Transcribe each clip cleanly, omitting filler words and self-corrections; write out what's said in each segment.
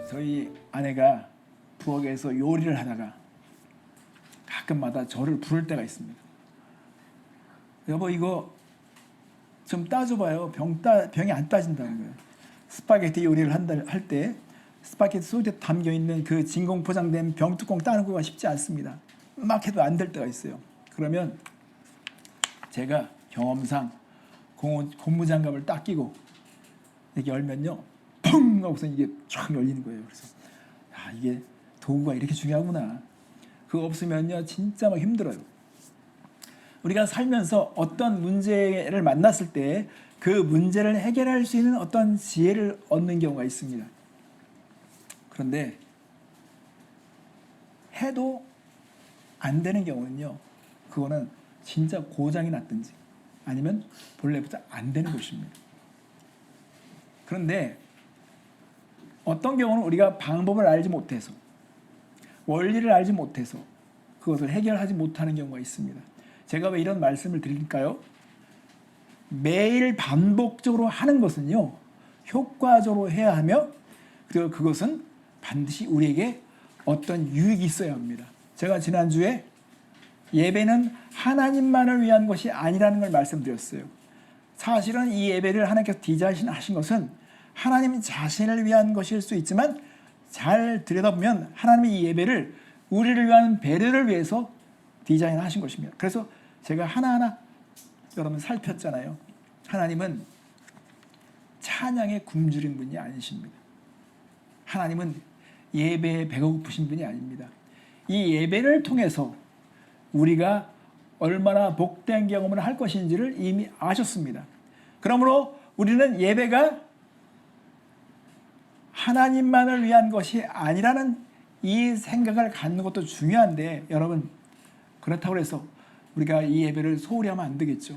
저희 아내가 부엌에서 요리를 하다가 가끔마다 저를 부를 때가 있습니다. 여보 이거 좀 따줘봐요. 병이 안 따진다는 거예요. 스파게티 요리를 할 때 스파게티 속에 담겨있는 그 진공 포장된 병 뚜껑 따는 거가 쉽지 않습니다. 막 해도 안 될 때가 있어요. 그러면 제가 경험상 고무장갑을 딱 끼고 이렇게 열면요 펑 하고서 이게 쫙 열리는 거예요. 그래서 이게 도구가 이렇게 중요하구나. 그거 없으면요 진짜 막 힘들어요. 우리가 살면서 어떤 문제를 만났을 때 그 문제를 해결할 수 있는 어떤 지혜를 얻는 경우가 있습니다. 그런데 해도 안 되는 경우는요 그거는 진짜 고장이 났든지 아니면 본래부터 안 되는 것입니다. 그런데 어떤 경우는 우리가 방법을 알지 못해서 원리를 알지 못해서 그것을 해결하지 못하는 경우가 있습니다. 제가 왜 이런 말씀을 드릴까요? 매일 반복적으로 하는 것은요 효과적으로 해야 하며 그리고 그것은 반드시 우리에게 어떤 유익이 있어야 합니다. 제가 지난주에 예배는 하나님만을 위한 것이 아니라는 걸 말씀드렸어요. 사실은 이 예배를 하나님께서 디자인하신 것은 하나님 자신을 위한 것일 수 있지만 잘 들여다보면 하나님이 이 예배를 우리를 위한 배려를 위해서 디자인하신 것입니다. 그래서 제가 하나하나 여러분 살폈잖아요. 하나님은 찬양에 굶주린 분이 아니십니다. 하나님은 예배에 배가 고프신 분이 아닙니다. 이 예배를 통해서 우리가 얼마나 복된 경험을 할 것인지를 이미 아셨습니다. 그러므로 우리는 예배가 하나님만을 위한 것이 아니라는 이 생각을 갖는 것도 중요한데 여러분 그렇다고 해서 우리가 이 예배를 소홀히 하면 안 되겠죠.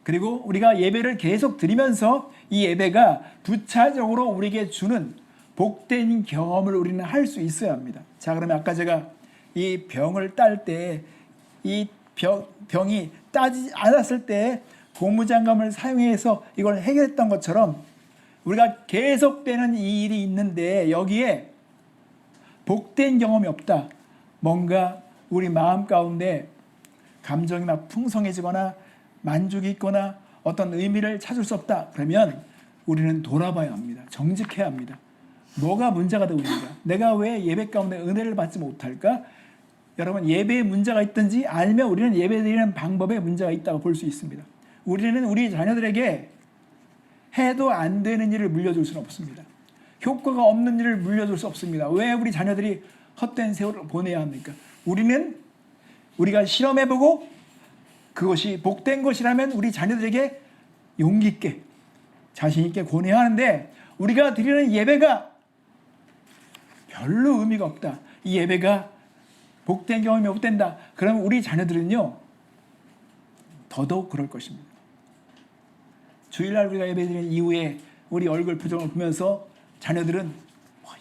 그리고 우리가 예배를 계속 드리면서 이 예배가 부차적으로 우리에게 주는 복된 경험을 우리는 할 수 있어야 합니다. 자, 그러면 아까 제가 이 병을 딸 때 이 병이 따지지 않았을 때 고무장갑을 사용해서 이걸 해결했던 것처럼 우리가 계속되는 이 일이 있는데 여기에 복된 경험이 없다. 뭔가 우리 마음 가운데 감정이 막 풍성해지거나 만족이 있거나 어떤 의미를 찾을 수 없다. 그러면 우리는 돌아봐야 합니다. 정직해야 합니다. 뭐가 문제가 되고 있는가? 내가 왜 예배 가운데 은혜를 받지 못할까? 여러분 예배에 문제가 있든지 아니면 우리는 예배 드리는 방법에 문제가 있다고 볼 수 있습니다. 우리는 우리 자녀들에게 해도 안 되는 일을 물려줄 수는 없습니다. 효과가 없는 일을 물려줄 수 없습니다. 왜 우리 자녀들이 헛된 세월을 보내야 합니까? 우리가 실험해보고 그것이 복된 것이라면 우리 자녀들에게 용기 있게 자신 있게 권해야 하는데 우리가 드리는 예배가 별로 의미가 없다. 이 예배가 복된 경험이 없된다. 그러면 우리 자녀들은요 더더욱 그럴 것입니다. 주일날 우리가 예배 드리는 이후에 우리 얼굴 표정을 보면서 자녀들은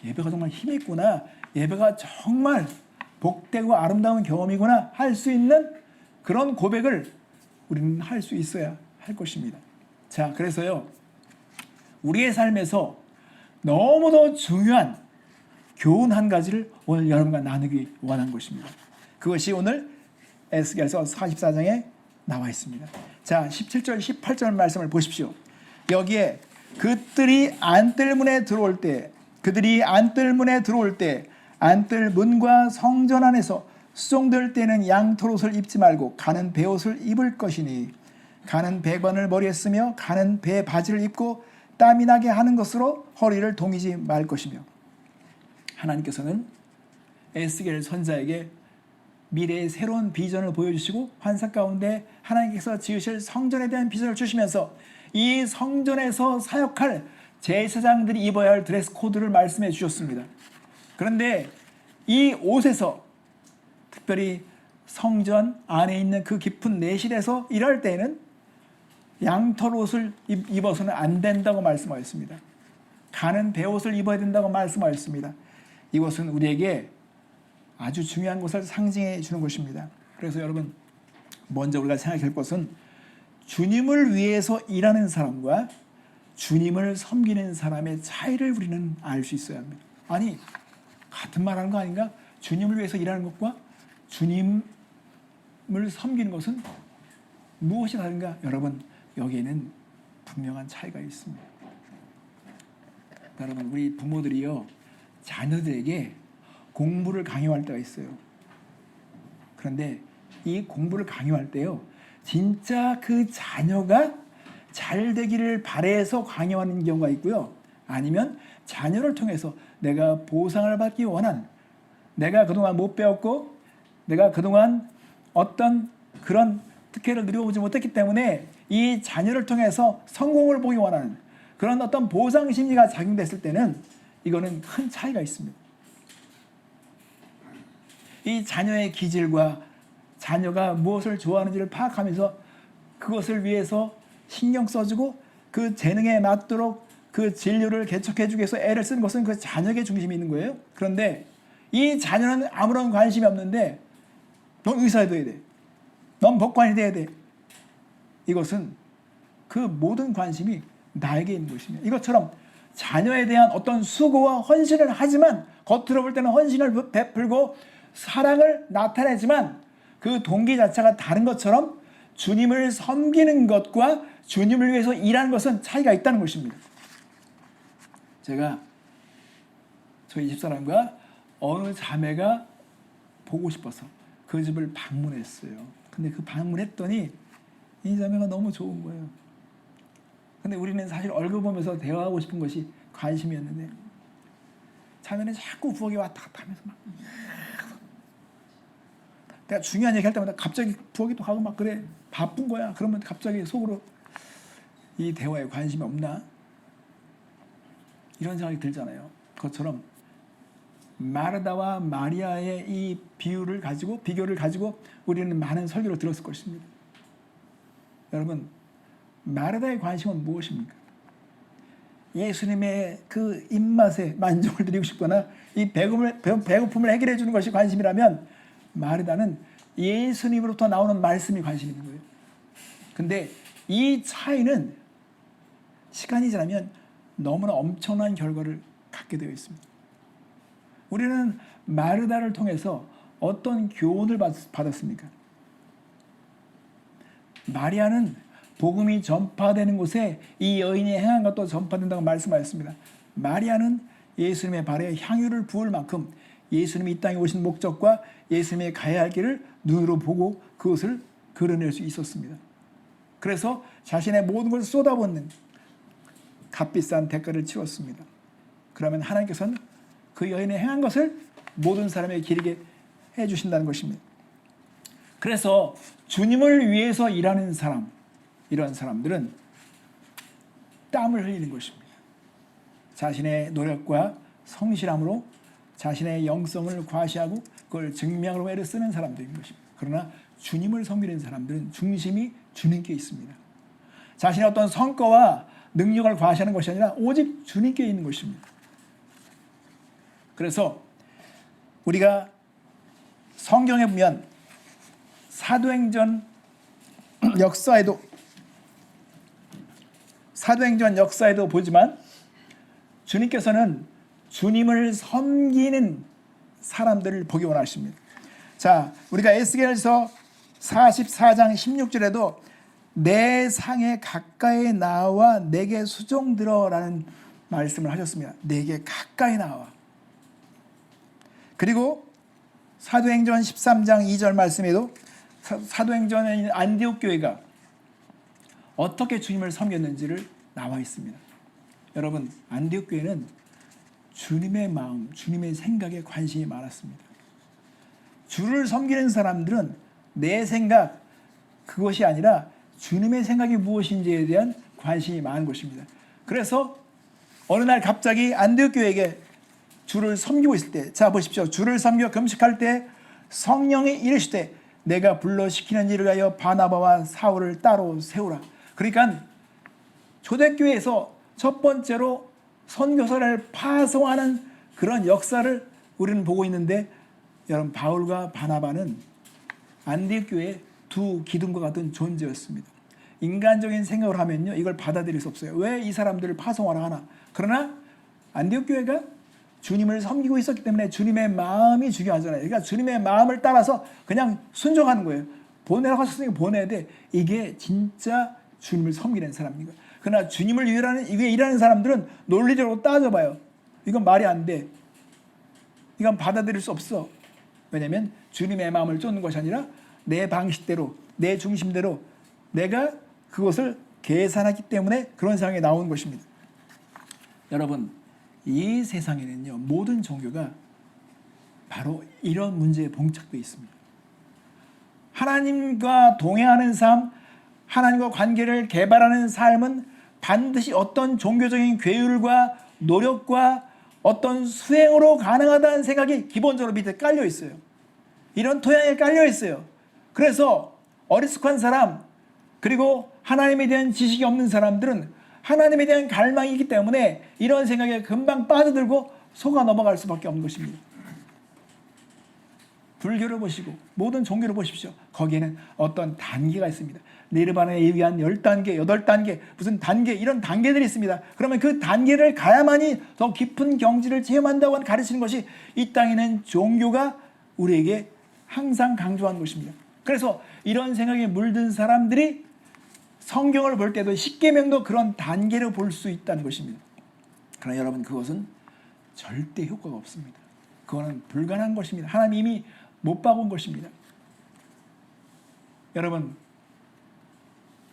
예배가 정말 힘이 있구나. 예배가 정말 복되고 아름다운 경험이구나 할 수 있는 그런 고백을 우리는 할 수 있어야 할 것입니다. 자, 그래서요 우리의 삶에서 너무도 중요한 교훈 한 가지를 오늘 여러분과 나누기 원한 것입니다. 그것이 오늘 에스겔서 44장에 나와 있습니다. 자, 17절 18절 말씀을 보십시오. 여기에 그들이 안뜰문에 들어올 때 안뜰 문과 성전 안에서 수종될 때는 양털옷을 입지 말고 가는 베옷을 입을 것이니 가는 배관을 머리에 쓰며 가는 배 바지를 입고 땀이 나게 하는 것으로 허리를 동이지 말 것이며 하나님께서는 에스겔 선지자에게 미래의 새로운 비전을 보여주시고 환상 가운데 하나님께서 지으실 성전에 대한 비전을 주시면서 이 성전에서 사역할 제사장들이 입어야 할 드레스 코드를 말씀해 주셨습니다. 그런데 이 옷에서 특별히 성전 안에 있는 그 깊은 내실에서 일할 때에는 양털 옷을 입어서는 안 된다고 말씀하였습니다. 가는 베옷을 입어야 된다고 말씀하였습니다. 이것은 우리에게 아주 중요한 것을 상징해 주는 것입니다. 그래서 여러분 먼저 우리가 생각할 것은 주님을 위해서 일하는 사람과 주님을 섬기는 사람의 차이를 우리는 알 수 있어야 합니다. 아니, 같은 말 하는 거 아닌가? 주님을 위해서 일하는 것과 주님을 섬기는 것은 무엇이 다른가? 여러분, 여기에는 분명한 차이가 있습니다. 여러분, 우리 부모들이요, 자녀들에게 공부를 강요할 때가 있어요. 그런데 이 공부를 강요할 때요, 진짜 그 자녀가 잘 되기를 바라서 강요하는 경우가 있고요. 아니면 자녀를 통해서 내가 보상을 받기 원한, 내가 그동안 못 배웠고 내가 그동안 어떤 그런 특혜를 누려보지 못했기 때문에 이 자녀를 통해서 성공을 보기 원하는 그런 어떤 보상 심리가 작용됐을 때는 이거는 큰 차이가 있습니다. 이 자녀의 기질과 자녀가 무엇을 좋아하는지를 파악하면서 그것을 위해서 신경 써주고 그 재능에 맞도록 그 진료를 개척해주기 위해서 애를 쓰는 것은 그 자녀의 중심이 있는 거예요. 그런데 이 자녀는 아무런 관심이 없는데 넌 의사가 돼야 돼, 넌 법관이 돼야 돼, 이것은 그 모든 관심이 나에게 있는 것입니다. 이것처럼 자녀에 대한 어떤 수고와 헌신을 하지만, 겉으로 볼 때는 헌신을 베풀고 사랑을 나타내지만 그 동기 자체가 다른 것처럼 주님을 섬기는 것과 주님을 위해서 일하는 것은 차이가 있다는 것입니다. 제가 저희 집사람과 어느 자매가 보고 싶어서 그 집을 방문했어요. 근데 그 방문했더니 이 자매가 너무 좋은 거예요. 근데 우리는 사실 얼굴 보면서 대화하고 싶은 것이 관심이었는데, 자매는 자꾸 부엌에 왔다 갔다 하면서 막, 내가 중요한 얘기 할 때마다 갑자기 부엌에 또 가고 막 그래, 바쁜 거야. 그러면 갑자기 속으로 이 대화에 관심이 없나? 이런 생각이 들잖아요. 그것처럼 마르다와 마리아의 이 비교를 가지고 우리는 많은 설교를 들었을 것입니다. 여러분, 마르다의 관심은 무엇입니까? 예수님의 그 입맛에 만족을 드리고 싶거나 이 배고픔을 해결해 주는 것이 관심이라면, 마르다는 예수님으로부터 나오는 말씀이 관심이 있는 거예요. 근데 이 차이는 시간이 지나면 너무나 엄청난 결과를 갖게 되어 있습니다. 우리는 마르다를 통해서 어떤 교훈을 받았습니까? 마리아는 복음이 전파되는 곳에 이 여인이 행한 것도 전파된다고 말씀하셨습니다. 마리아는 예수님의 발에 향유를 부을 만큼 예수님이 이 땅에 오신 목적과 예수님의 가야 할 길을 눈으로 보고 그것을 그려낼 수 있었습니다. 그래서 자신의 모든 것을 쏟아붓는 값비싼 대가를 치렀습니다. 그러면 하나님께서는 그 여인의 행한 것을 모든 사람에게 기리게 해주신다는 것입니다. 그래서 주님을 위해서 일하는 사람, 이런 사람들은 땀을 흘리는 것입니다. 자신의 노력과 성실함으로 자신의 영성을 과시하고 그걸 증명으로 애를 쓰는 사람들인 것입니다. 그러나 주님을 섬기는 사람들은 중심이 주님께 있습니다. 자신의 어떤 성과와 능력을 과시하는 것이 아니라 오직 주님께 있는 것입니다. 그래서 우리가 성경에 보면 사도행전 역사에도 보지만 주님께서는 주님을 섬기는 사람들을 보기 원하십니다. 자, 우리가 에스겔서 44장 16절에도 내 상에 가까이 나와 내게 수종들어라는 말씀을 하셨습니다. 내게 가까이 나와. 그리고 사도행전 13장 2절 말씀에도 사도행전에 있는 안디옥 교회가 어떻게 주님을 섬겼는지를 나와 있습니다. 여러분, 안디옥 교회는 주님의 마음, 주님의 생각에 관심이 많았습니다. 주를 섬기는 사람들은 내 생각, 그것이 아니라 주님의 생각이 무엇인지에 대한 관심이 많은 것입니다. 그래서 어느 날 갑자기 안디옥 교회에게 주를 섬기고 있을 때, 자 보십시오. 주를 섬겨 금식할 때 성령이 이르시되 내가 불러 시키는 일을 하여 바나바와 사울을 따로 세우라. 그러니까 초대교회에서 첫 번째로 선교사를 파송하는 그런 역사를 우리는 보고 있는데, 여러분, 바울과 바나바는 안디옥 교회의 두 기둥과 같은 존재였습니다. 인간적인 생각을 하면요, 이걸 받아들일 수 없어요. 왜 이 사람들을 파송하라 하나? 그러나 안디옥 교회가 주님을 섬기고 있었기 때문에 주님의 마음이 중요하잖아요. 그러니까 주님의 마음을 따라서 그냥 순종하는 거예요. 보내라고 하셨으니까 보내야 돼. 이게 진짜 주님을 섬기는 사람입니다. 그러나 주님을 위해 일하는 사람들은 논리적으로 따져봐요. 이건 말이 안 돼. 이건 받아들일 수 없어. 왜냐하면 주님의 마음을 쫓는 것이 아니라 내 방식대로, 내 중심대로 내가 그것을 계산하기 때문에 그런 상황이 나오는 것입니다. 여러분, 이 세상에는요, 모든 종교가 바로 이런 문제에 봉착되어 있습니다. 하나님과 동행하는 삶, 하나님과 관계를 개발하는 삶은 반드시 어떤 종교적인 괴율과 노력과 어떤 수행으로 가능하다는 생각이 기본적으로 밑에 깔려 있어요. 이런 토양에 깔려 있어요. 그래서 어리숙한 사람, 그리고 하나님에 대한 지식이 없는 사람들은 하나님에 대한 갈망이 있기 때문에 이런 생각에 금방 빠져들고 속아 넘어갈 수밖에 없는 것입니다. 불교를 보시고 모든 종교를 보십시오. 거기에는 어떤 단계가 있습니다. 니르바나에 의한 10단계, 8단계, 무슨 단계, 이런 단계들이 있습니다. 그러면 그 단계를 가야만이 더 깊은 경지를 체험한다고 가르치는 것이 이 땅에 있는 종교가 우리에게 항상 강조하는 것입니다. 그래서 이런 생각에 물든 사람들이 성경을 볼 때도 십계명도 그런 단계로 볼 수 있다는 것입니다. 그러나 여러분, 그것은 절대 효과가 없습니다. 그거는 불가능한 것입니다. 하나님이 못 박은 것입니다. 여러분,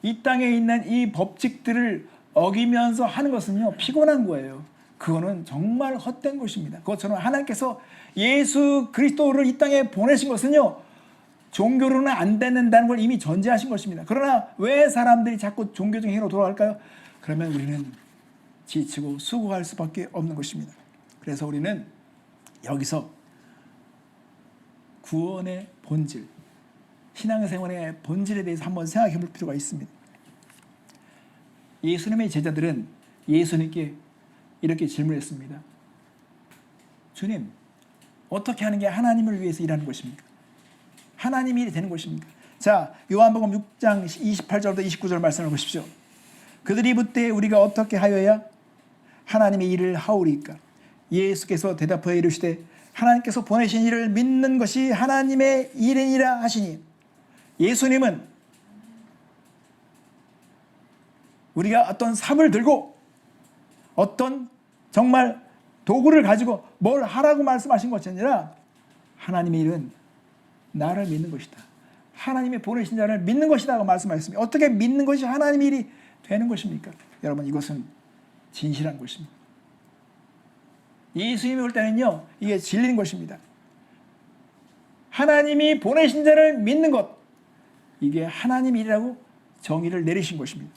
이 땅에 있는 이 법칙들을 어기면서 하는 것은요, 피곤한 거예요. 그거는 정말 헛된 것입니다. 그것처럼 하나님께서 예수 그리스도를 이 땅에 보내신 것은요, 종교로는 안 된다는 걸 이미 전제하신 것입니다. 그러나 왜 사람들이 자꾸 종교적인 행위로 돌아갈까요? 그러면 우리는 지치고 수고할 수밖에 없는 것입니다. 그래서 우리는 여기서 구원의 본질, 신앙생활의 본질에 대해서 한번 생각해 볼 필요가 있습니다. 예수님의 제자들은 예수님께 이렇게 질문했습니다. 주님, 어떻게 하는 게 하나님을 위해서 일하는 것입니까? 하나님이 일이 되는 것입니까? 자, 요한복음 6장 28절부터 29절 말씀을 보십시오. 그들이 묻되 우리가 어떻게 하여야 하나님의 일을 하오리까? 예수께서 대답하여 이르시되 하나님께서 보내신 이를 믿는 것이 하나님의 일이니라 하시니, 예수님은 우리가 어떤 삽을 들고 어떤 정말 도구를 가지고 뭘 하라고 말씀하신 것이 아니라 하나님의 일은 나를 믿는 것이다. 하나님이 보내신 자를 믿는 것이다 고 말씀하셨습니다. 어떻게 믿는 것이 하나님의 일이 되는 것입니까? 여러분, 이것은 진실한 것입니다. 예수님이 올 때는요, 이게 진리인 것입니다. 하나님이 보내신 자를 믿는 것, 이게 하나님의 일이라고 정의를 내리신 것입니다.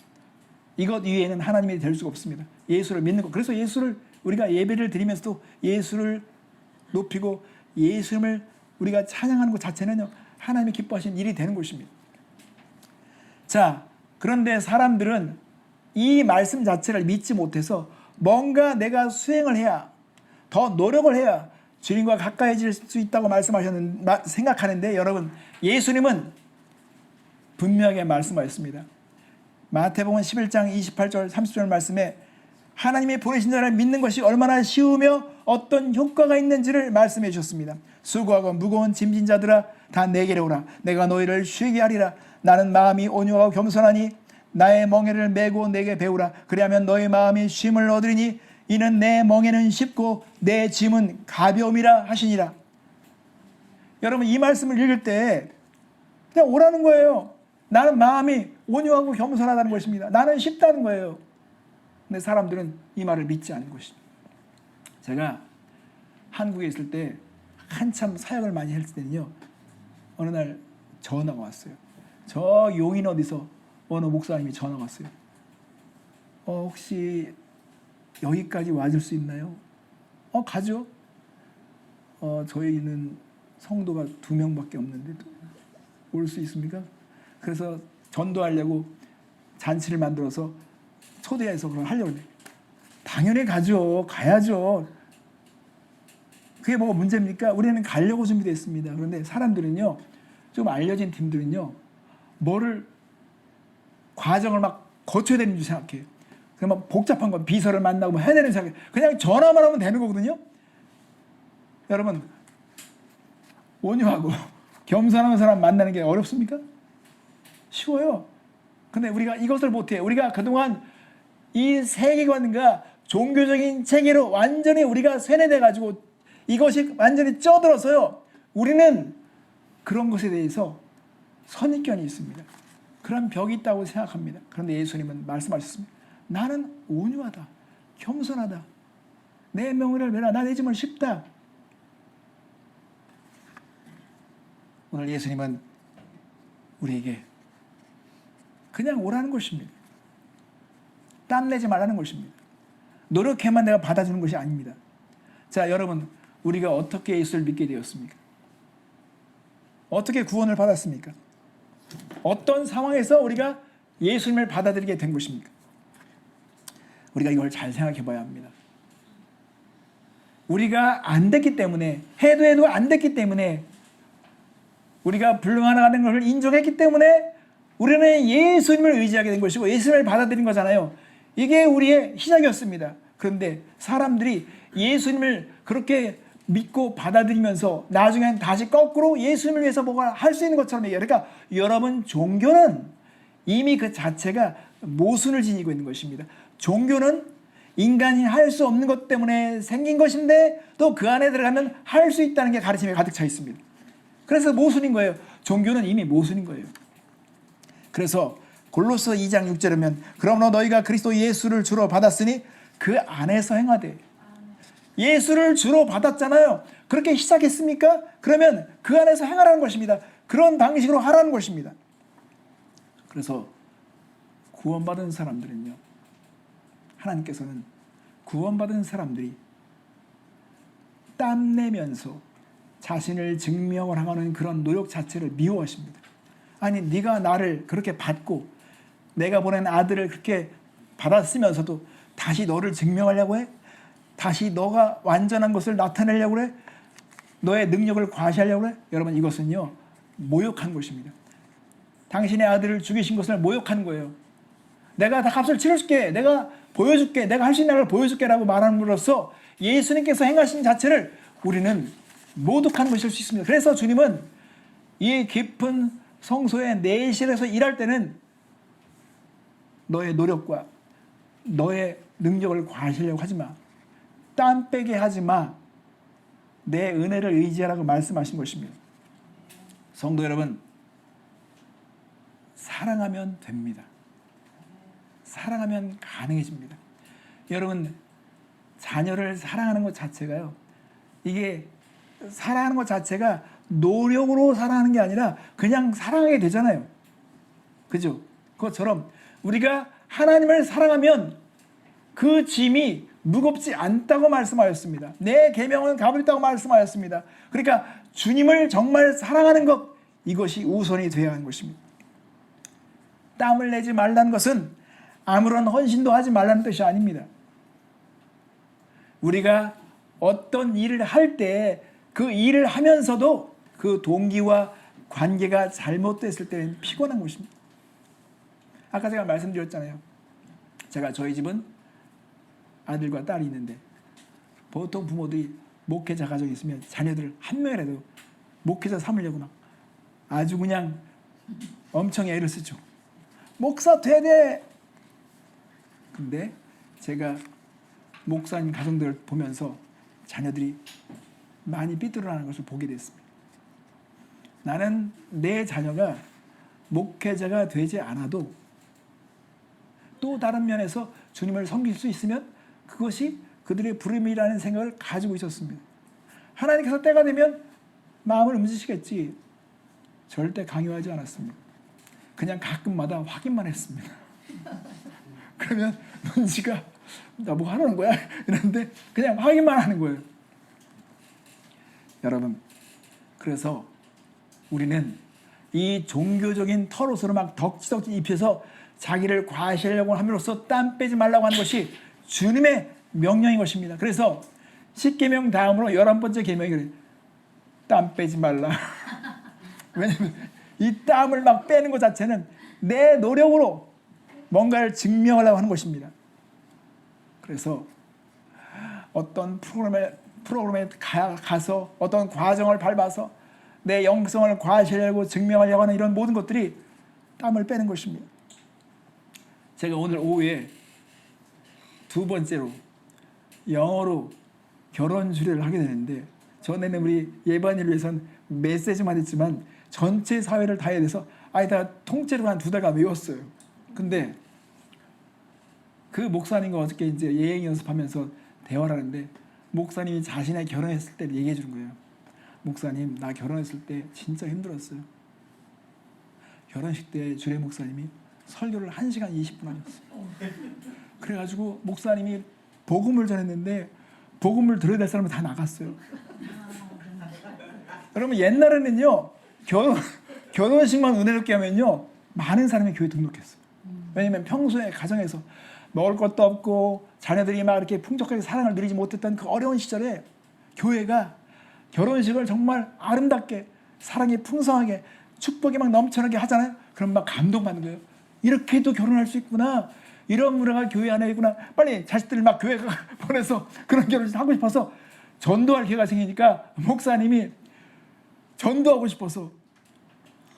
이것 이외에는 하나님이 될 수가 없습니다. 예수를 믿는 것. 그래서 예수를 우리가 예배를 드리면서도 예수를 높이고 예수님을 우리가 찬양하는 것 자체는요, 하나님이 기뻐하신 일이 되는 것입니다. 자, 그런데 사람들은 이 말씀 자체를 믿지 못해서 뭔가 내가 수행을 해야, 더 노력을 해야 주님과 가까이질 수 있다고 생각하는데, 여러분, 예수님은 분명하게 말씀하셨습니다. 마태복음 11장 28절 30절 말씀에 하나님이 보내신 자를 믿는 것이 얼마나 쉬우며 어떤 효과가 있는지를 말씀해 주셨습니다. 수고하고 무거운 짐진 자들아, 다 내게로 오라. 내가 너희를 쉬게 하리라. 나는 마음이 온유하고 겸손하니 나의 멍에를 메고 내게 배우라. 그리하면 너희 마음이 쉼을 얻으리니 이는 내 멍에는 쉽고 내 짐은 가벼움이라 하시니라. 여러분, 이 말씀을 읽을 때 그냥 오라는 거예요. 나는 마음이 온유하고 겸손하다는 것입니다. 나는 쉽다는 거예요. 근데 사람들은 이 말을 믿지 않는 것입니다. 제가 한국에 있을 때 한참 사역을 많이 했을 때는요, 어느 날 전화가 왔어요. 저 용인 어디서 어느 목사님이 전화가 왔어요. 혹시 여기까지 와줄 수 있나요? 가죠. 저희는 성도가 2명밖에 없는데 올 수 있습니까? 그래서 전도하려고 잔치를 만들어서 초대해서 그걸 하려고 해요. 당연히 가죠. 가야죠. 그게 뭐가 문제입니까? 우리는 가려고 준비됐습니다. 그런데 사람들은요, 좀 알려진 팀들은요, 뭐를 과정을 막 거쳐야 되는 줄 생각해요. 그러면 복잡한 건 비서를 만나고 뭐 해내는 생각해. 그냥 전화만 하면 되는 거거든요. 여러분, 온유하고 겸손한 사람 만나는 게 어렵습니까? 쉬워요. 근데 우리가 이것을 못해요. 우리가 그동안 이 세계관과 종교적인 체계로 완전히 우리가 세뇌돼가지고 이것이 완전히 쪄들어서요. 우리는 그런 것에 대해서 선입견이 있습니다. 그런 벽이 있다고 생각합니다. 그런데 예수님은 말씀하셨습니다. 나는 온유하다, 겸손하다. 내 명예를 내라. 나 내 짐을 쉽다. 오늘 예수님은 우리에게 그냥 오라는 것입니다. 땀내지 말라는 것입니다. 노력해만 내가 받아주는 것이 아닙니다. 자, 여러분, 우리가 어떻게 예수를 믿게 되었습니까? 어떻게 구원을 받았습니까? 어떤 상황에서 우리가 예수님을 받아들이게 된 것입니까? 우리가 이걸 잘 생각해 봐야 합니다. 우리가 안 됐기 때문에, 해도 안 됐기 때문에, 우리가 불가능하다는 것을 인정했기 때문에 우리는 예수님을 의지하게 된 것이고 예수님을 받아들인 거잖아요. 이게 우리의 시작이었습니다. 그런데 사람들이 예수님을 그렇게 믿고 받아들이면서 나중엔 다시 거꾸로 예수님을 위해서 뭐가 할 수 있는 것처럼 얘기해요. 그러니까 여러분, 종교는 이미 그 자체가 모순을 지니고 있는 것입니다. 종교는 인간이 할 수 없는 것 때문에 생긴 것인데 또 그 안에 들어가면 할 수 있다는 게 가르침에 가득 차 있습니다. 그래서 모순인 거예요. 종교는 이미 모순인 거예요. 그래서 골로새 2장 6절에 보면 그러므로 너희가 그리스도 예수를 주로 받았으니 그 안에서 행하되. 예수를 주로 받았잖아요. 그렇게 시작했습니까? 그러면 그 안에서 행하라는 것입니다. 그런 방식으로 하라는 것입니다. 그래서 구원받은 사람들은요, 하나님께서는 구원받은 사람들이 땀내면서 자신을 증명을 하는 그런 노력 자체를 미워하십니다. 아니, 네가 나를 그렇게 받고 내가 보낸 아들을 그렇게 받았으면서도 다시 너를 증명하려고 해? 다시 너가 완전한 것을 나타내려고 그래? 너의 능력을 과시하려고 그래? 여러분, 이것은요, 모욕한 것입니다. 당신의 아들을 죽이신 것을 모욕하는 거예요. 내가 다 값을 치러줄게, 내가 보여줄게, 내가 할 수 있는 걸 보여줄게 라고 말함으로써 예수님께서 행하신 자체를 우리는 모독하는 것일 수 있습니다. 그래서 주님은 이 깊은 성소의 내실에서 일할 때는 너의 노력과 너의 능력을 과시하려고 하지 마. 땀 빼게 하지 마. 내 은혜를 의지하라고 말씀하신 것입니다. 성도 여러분, 사랑하면 됩니다. 사랑하면 가능해집니다. 여러분, 자녀를 사랑하는 것 자체가요, 이게 사랑하는 것 자체가 노력으로 사랑하는 게 아니라 그냥 사랑하게 되잖아요. 그죠? 그것처럼 우리가 하나님을 사랑하면 그 짐이 무겁지 않다고 말씀하였습니다. 내 계명은 가볍다고 말씀하였습니다. 그러니까 주님을 정말 사랑하는 것, 이것이 우선이 되어야 하는 것입니다. 땀을 내지 말라는 것은 아무런 헌신도 하지 말라는 뜻이 아닙니다. 우리가 어떤 일을 할 때 그 일을 하면서도 그 동기와 관계가 잘못됐을 때는 피곤한 것입니다. 아까 제가 말씀드렸잖아요. 제가 저희 집은 아들과 딸이 있는데 보통 부모들이 목회자 가정이 있으면 자녀들 한 명이라도 목회자 삼으려고 막 아주 그냥 엄청 애를 쓰죠. 목사 돼야 돼. 근데 제가 목사님 가정들을 보면서 자녀들이 많이 삐뚤어나는 것을 보게 됐습니다. 나는 내 자녀가 목회자가 되지 않아도 또 다른 면에서 주님을 섬길 수 있으면 그것이 그들의 부름이라는 생각을 가지고 있었습니다. 하나님께서 때가 되면 마음을 움직이시겠지 절대 강요하지 않았습니다. 그냥 가끔마다 확인만 했습니다. 그러면 눈치가 나 뭐 하라는 거야? 이러는데 그냥 확인만 하는 거예요. 여러분, 그래서 우리는 이 종교적인 털옷으로 막 덕지덕지 입혀서 자기를 과시하려고 함으로써 땀 빼지 말라고 하는 것이 주님의 명령인 것입니다. 그래서 10계명 다음으로 11번째 계명이 땀 빼지 말라. 왜냐하면 이 땀을 막 빼는 것 자체는 내 노력으로 뭔가를 증명하려고 하는 것입니다. 그래서 어떤 프로그램에 가서 어떤 과정을 밟아서 내 영성을 과시하려고 증명하려고 하는 이런 모든 것들이 땀을 빼는 것입니다. 제가 오늘 오후에 두 번째로 영어로 결혼 주례를 하게 되는데, 전에는 우리 예반이를 위해서는 메시지만 했지만 전체 사회를 다 해야 돼서 다 통째로 한 2달간 외웠어요. 근데 그 목사님과 어저께 이제 예행 연습하면서 대화를 하는데, 목사님이 자신의 결혼했을 때를 얘기해 주는 거예요. 목사님, 나 결혼했을 때 진짜 힘들었어요. 결혼식 때 주례 목사님이 설교를 1시간 20분 하셨어요. 그래가지고 목사님이 복음을 전했는데 복음을 들어야 될 사람은 다 나갔어요. 여러분, 옛날에는요 결혼식만 은혜롭게 하면요 많은 사람이 교회 등록했어요. 왜냐면 평소에 가정에서 먹을 것도 없고 자녀들이 막 이렇게 풍족하게 사랑을 누리지 못했던 그 어려운 시절에 교회가 결혼식을 정말 아름답게, 사랑이 풍성하게, 축복이 막 넘쳐나게 하잖아요. 그럼 막 감동받는 거예요. 이렇게도 결혼할 수 있구나, 이런 문화가 교회 안에 있구나. 빨리 자식들을 막 교회 보내서 그런 결혼식 하고 싶어서 전도할 기회가 생기니까 목사님이 전도하고 싶어서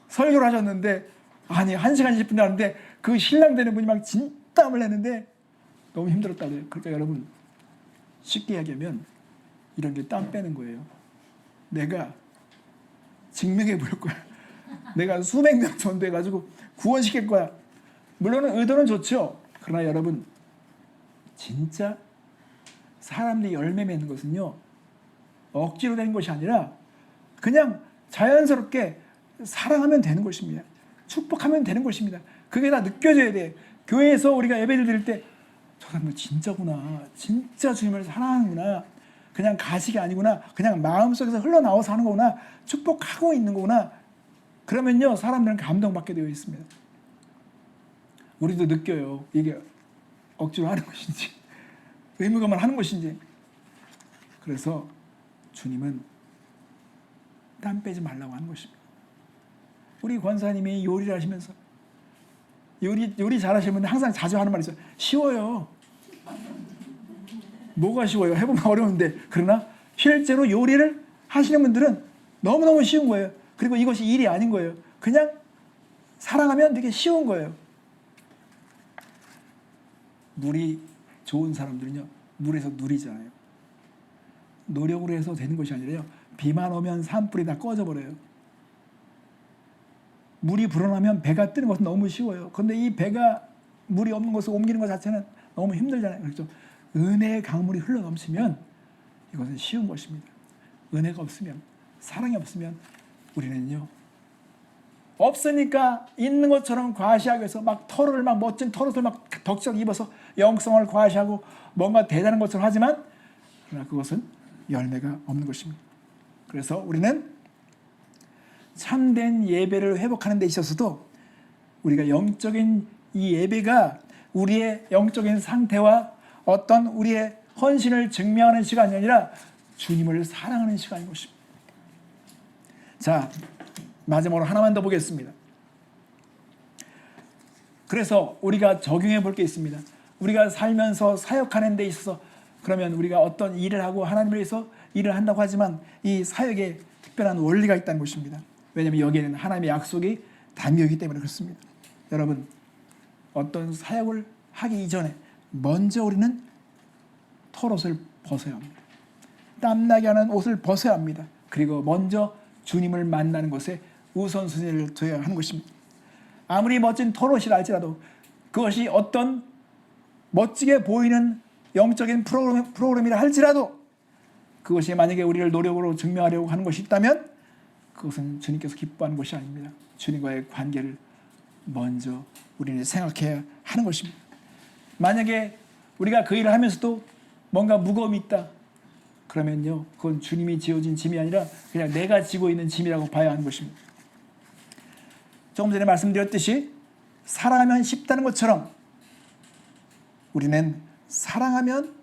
설교를 하셨는데, 아니 1시간 20분 하는데 그 신랑 되는 분이 막 진땀을 내는데 너무 힘들었다고 해요. 그러니까 여러분, 쉽게 이야기하면 이런 게 땀 빼는 거예요. 내가 증명해 볼 거야. 내가 수백 명 전도해가지고 구원시킬 거야. 물론 의도는 좋죠. 그러나 여러분, 진짜 사람들이 열매 맺는 것은요 억지로 되는 것이 아니라 그냥 자연스럽게 사랑하면 되는 것입니다. 축복하면 되는 것입니다. 그게 다 느껴져야 돼. 교회에서 우리가 예배를 드릴 때 저 사람 진짜구나, 진짜 주님을 사랑하는구나, 그냥 가식이 아니구나, 그냥 마음속에서 흘러나와서 하는 거구나, 축복하고 있는 거구나, 그러면요 사람들은 감동받게 되어 있습니다. 우리도 느껴요. 이게 억지로 하는 것인지 의무감을 하는 것인지. 그래서 주님은 땀 빼지 말라고 하는 것입니다. 우리 권사님이 요리를 하시면서 요리 잘하시는 분들 항상 자주 하는 말이 있어요. 쉬워요. 뭐가 쉬워요? 해보면 어려운데. 그러나 실제로 요리를 하시는 분들은 너무너무 쉬운 거예요. 그리고 이것이 일이 아닌 거예요. 그냥 사랑하면 되게 쉬운 거예요. 물이 좋은 사람들은요 물에서 누리잖아요. 노력으로 해서 되는 것이 아니라요, 비만 오면 산불이 다 꺼져버려요. 물이 불어나면 배가 뜨는 것은 너무 쉬워요. 그런데 이 배가 물이 없는 곳을 옮기는 것 자체는 너무 힘들잖아요. 그렇죠? 은혜의 강물이 흘러넘치면 이것은 쉬운 것입니다. 은혜가 없으면, 사랑이 없으면 우리는요 없으니까 있는 것처럼 과시하기 위해서 막 털을 막 멋진 털옷을 막 덕적 입어서 영성을 과시하고 뭔가 대단한 것처럼 하지만, 그러나 그것은 열매가 없는 것입니다. 그래서 우리는 참된 예배를 회복하는 데 있어서도 우리가 영적인 이 예배가 우리의 영적인 상태와 어떤 우리의 헌신을 증명하는 시간이 아니라 주님을 사랑하는 시간인 것입니다. 자, 마지막으로 하나만 더 보겠습니다. 그래서 우리가 적용해 볼 게 있습니다. 우리가 살면서 사역하는 데 있어서, 그러면 우리가 어떤 일을 하고 하나님을 위해서 일을 한다고 하지만 이 사역에 특별한 원리가 있다는 것입니다. 왜냐하면 여기에는 하나님의 약속이 담겨있기 때문에 그렇습니다. 여러분, 어떤 사역을 하기 이전에 먼저 우리는 털옷을 벗어야 합니다. 땀나게 하는 옷을 벗어야 합니다. 그리고 먼저 주님을 만나는 것에 우선순위를 둬야 하는 것입니다. 아무리 멋진 털옷이라 할지라도 그것이 어떤 멋지게 보이는 영적인 프로그램이라 할지라도 그것이 만약에 우리를 노력으로 증명하려고 하는 것이 있다면 그것은 주님께서 기뻐하는 것이 아닙니다. 주님과의 관계를 먼저 우리는 생각해야 하는 것입니다. 만약에 우리가 그 일을 하면서도 뭔가 무거움이 있다, 그러면요 그건 주님이 지어진 짐이 아니라 그냥 내가 지고 있는 짐이라고 봐야 하는 것입니다. 조금 전에 말씀드렸듯이 사랑하면 쉽다는 것처럼 우리는 사랑하면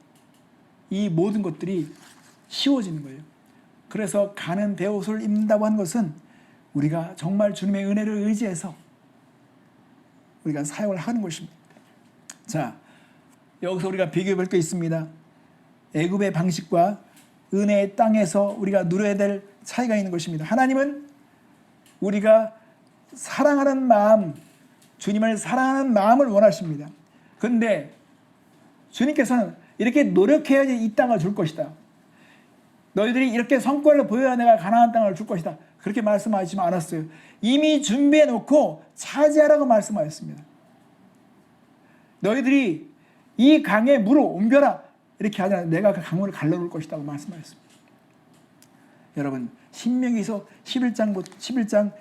이 모든 것들이 쉬워지는 거예요. 그래서 가는 베옷을 입는다고 하는 것은 우리가 정말 주님의 은혜를 의지해서 우리가 사역을 하는 것입니다. 자, 여기서 우리가 비교해 볼 게 있습니다. 애굽의 방식과 은혜의 땅에서 우리가 누려야 될 차이가 있는 것입니다. 하나님은 우리가 사랑하는 마음, 주님을 사랑하는 마음을 원하십니다. 그런데 주님께서는 이렇게 노력해야지 이 땅을 줄 것이다. 너희들이 이렇게 성과를 보여야 내가 가나안 땅을 줄 것이다. 그렇게 말씀하시지 않았어요. 이미 준비해 놓고 차지하라고 말씀하셨습니다. 너희들이 이 강에 물을 옮겨라. 이렇게 하지 않아요. 내가 그 강물을 갈라놓을 것이라고 말씀하셨습니다. 여러분, 신명기서 11장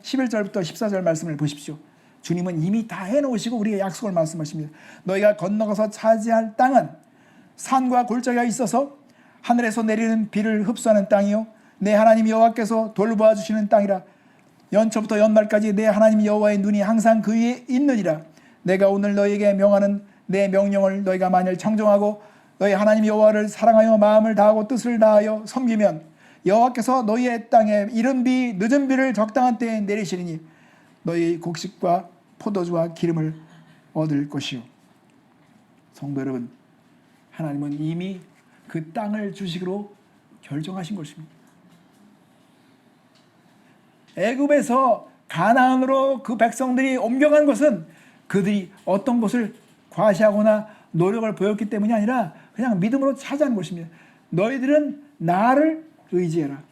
11절부터 14절 말씀을 보십시오. 주님은 이미 다 해놓으시고 우리에게 약속을 말씀하십니다. 너희가 건너가서 차지할 땅은 산과 골짜기가 있어서 하늘에서 내리는 비를 흡수하는 땅이요 내 하나님 여호와께서 돌보아 주시는 땅이라. 연초부터 연말까지 내 하나님 여호와의 눈이 항상 그 위에 있느니라. 내가 오늘 너희에게 명하는 내 명령을 너희가 만일 청정하고 너희 하나님 여호와를 사랑하여 마음을 다하고 뜻을 다하여 섬기면 여호와께서 너희의 땅에 이른 비 늦은 비를 적당한 때에 내리시리니 너희 곡식과 포도주와 기름을 얻을 것이요. 성도 여러분, 하나님은 이미 그 땅을 주식으로 결정하신 것입니다. 애굽에서 가나안으로 그 백성들이 옮겨간 것은 그들이 어떤 것을 과시하거나 노력을 보였기 때문이 아니라 그냥 믿음으로 차지한 것입니다. 너희들은 나를 의지해라.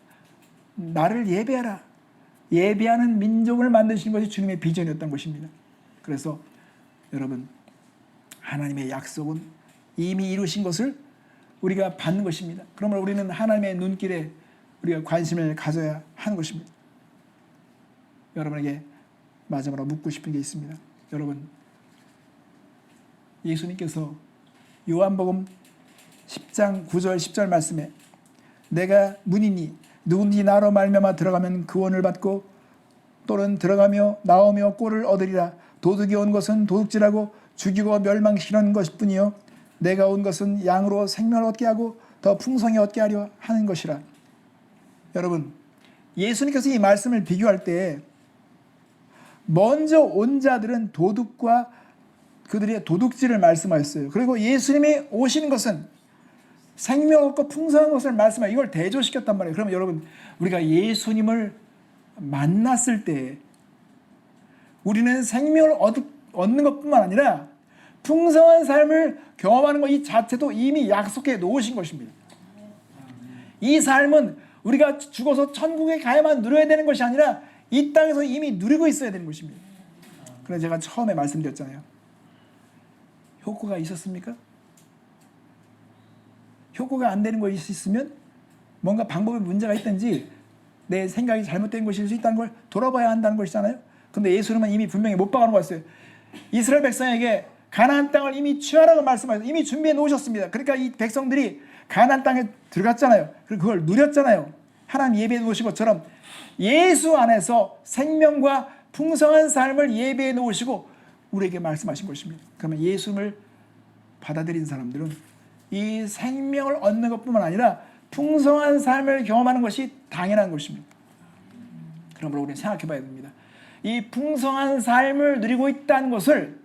나를 예배하라. 예배하는 민족을 만드신 것이 주님의 비전이었던 것입니다. 그래서 여러분, 하나님의 약속은 이미 이루신 것을 우리가 받는 것입니다. 그러므로 우리는 하나님의 눈길에 우리가 관심을 가져야 하는 것입니다. 여러분에게 마지막으로 묻고 싶은 게 있습니다. 여러분, 예수님께서 요한복음 10장 9절 10절 말씀에 내가 문이니 누구든지 나로 말미암아 들어가면 구원을 받고 또는 들어가며 나오며 꼴을 얻으리라. 도둑이 온 것은 도둑질하고 죽이고 멸망시키는 것뿐이요 내가 온 것은 양으로 생명을 얻게 하고 더 풍성히 얻게 하려 하는 것이라. 여러분, 예수님께서 이 말씀을 비교할 때 먼저 온 자들은 도둑과 그들의 도둑질을 말씀하셨어요. 그리고 예수님이 오신 것은 생명 얻고 풍성한 것을 말씀하여 이걸 대조시켰단 말이에요. 그러면 여러분, 우리가 예수님을 만났을 때 우리는 생명을 얻는 것뿐만 아니라 풍성한 삶을 경험하는 것 이 자체도 이미 약속해 놓으신 것입니다. 이 삶은 우리가 죽어서 천국에 가야만 누려야 되는 것이 아니라 이 땅에서 이미 누리고 있어야 되는 것입니다. 그래서 제가 처음에 말씀드렸잖아요. 효과가 있었습니까? 효과가 안 되는 것이 있으면 뭔가 방법에 문제가 있든지 내 생각이 잘못된 것일 수 있다는 걸 돌아봐야 한다는 것이잖아요. 그런데 예수님은 이미 분명히 못 박아놓은 거였어요. 이스라엘 백성에게 가나안 땅을 이미 취하라고 말씀하셨어요. 이미 준비해 놓으셨습니다. 그러니까 이 백성들이 가나안 땅에 들어갔잖아요. 그리고 그걸 누렸잖아요. 하나님 예배해 놓으신 것처럼 예수 안에서 생명과 풍성한 삶을 예배해 놓으시고 우리에게 말씀하신 것입니다. 그러면 예수님을 받아들인 사람들은 이 생명을 얻는 것뿐만 아니라 풍성한 삶을 경험하는 것이 당연한 것입니다. 그러므로 우리는 생각해 봐야 됩니다. 이 풍성한 삶을 누리고 있다는 것을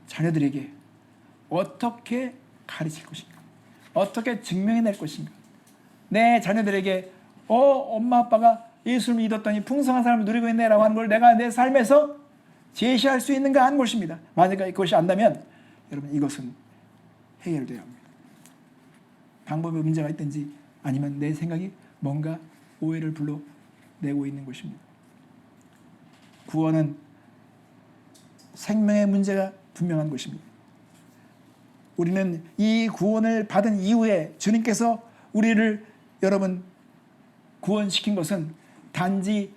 자녀들에게 어떻게 가르칠 것인가? 어떻게 증명해낼 것인가? 내 자녀들에게 엄마 아빠가 예수를 믿었더니 풍성한 삶을 누리고 있네라고 하는 걸 내가 내 삶에서 제시할 수 있는가 하는 것입니다. 만약에 그것이 안다면 여러분, 이것은 해결돼야 합니다. 방법에 문제가 있든지 아니면 내 생각이 뭔가 오해를 불러내고 있는 것입니다. 구원은 생명의 문제가 분명한 것입니다. 우리는 이 구원을 받은 이후에 주님께서 우리를 여러분 구원시킨 것은 단지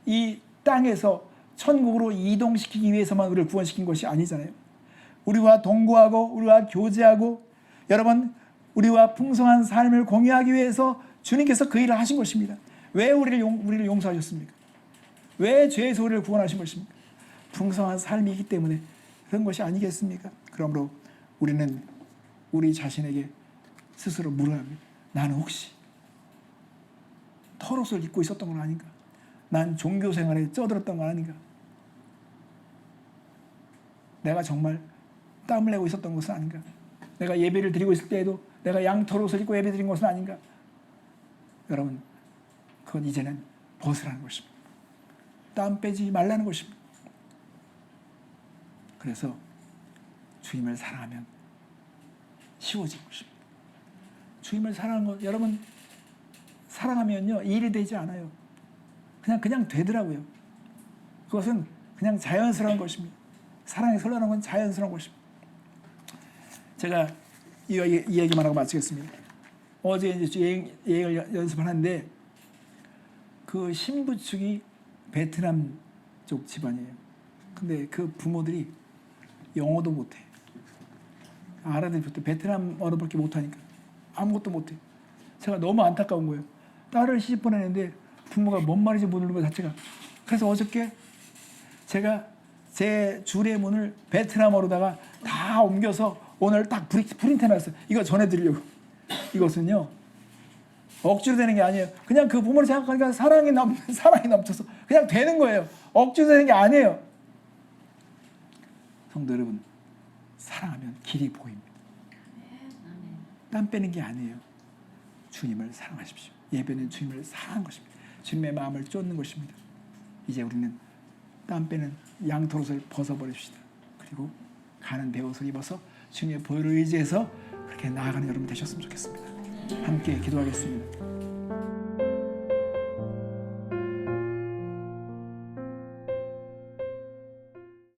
이 땅에서 천국으로 이동시키기 위해서만 우리를 구원시킨 것이 아니잖아요. 우리와 동거하고 우리와 교제하고 여러분 우리와 풍성한 삶을 공유하기 위해서 주님께서 그 일을 하신 것입니다. 왜 우리를 용서하셨습니까? 왜 죄에서 우리를 구원하신 것입니까? 풍성한 삶이기 때문에 그런 것이 아니겠습니까? 그러므로 우리는 우리 자신에게 스스로 물어야 합니다. 나는 혹시 털옷을 입고 있었던 건 아닌가? 난 종교 생활에 쩌들었던 건 아닌가? 내가 정말 땀을 내고 있었던 것은 아닌가? 내가 예배를 드리고 있을 때에도 내가 양털 옷을 입고 예배 드린 것은 아닌가? 여러분, 그건 이제는 벗으라는 것입니다. 땀 빼지 말라는 것입니다. 그래서 주님을 사랑하면 쉬워지는 것입니다. 주님을 사랑하는 것, 여러분 사랑하면요 일이 되지 않아요. 그냥 되더라고요. 그것은 그냥 자연스러운 것입니다. 사랑이 흘러가는 건 자연스러운 것입니다. 제가 이 얘기만 하고 마치겠습니다. 어제 이제 여행을 연습하는데 그 신부 측이 베트남 쪽 집안이에요. 근데 그 부모들이 영어도 못해. 알아들을 때 베트남어로밖에 못하니까 아무것도 못해. 제가 너무 안타까운 거예요. 딸을 시집 보내는데 부모가 뭔 말인지 모르는 것 자체가. 그래서 어저께 제가 제 주례문을 베트남어로다가 다 옮겨서 오늘 딱 프린트해놨어요. 이거 전해드리려고. 이것은요 억지로 되는 게 아니에요. 그냥 그 부모를 생각하니까 사랑이 넘쳐서 그냥 되는 거예요. 억지로 되는 게 아니에요. 성도 여러분, 사랑하면 길이 보입니다. 땀 빼는 게 아니에요. 주님을 사랑하십시오. 예배는 주님을 사랑하는 것입니다. 주님의 마음을 쫓는 것입니다. 이제 우리는 땀 빼는 양털옷을 벗어버립시다. 그리고 가는 배옷을 입어서 주님의 보혈을 의지해서 그렇게 나아가는 여러분 되셨으면 좋겠습니다. 함께 기도하겠습니다.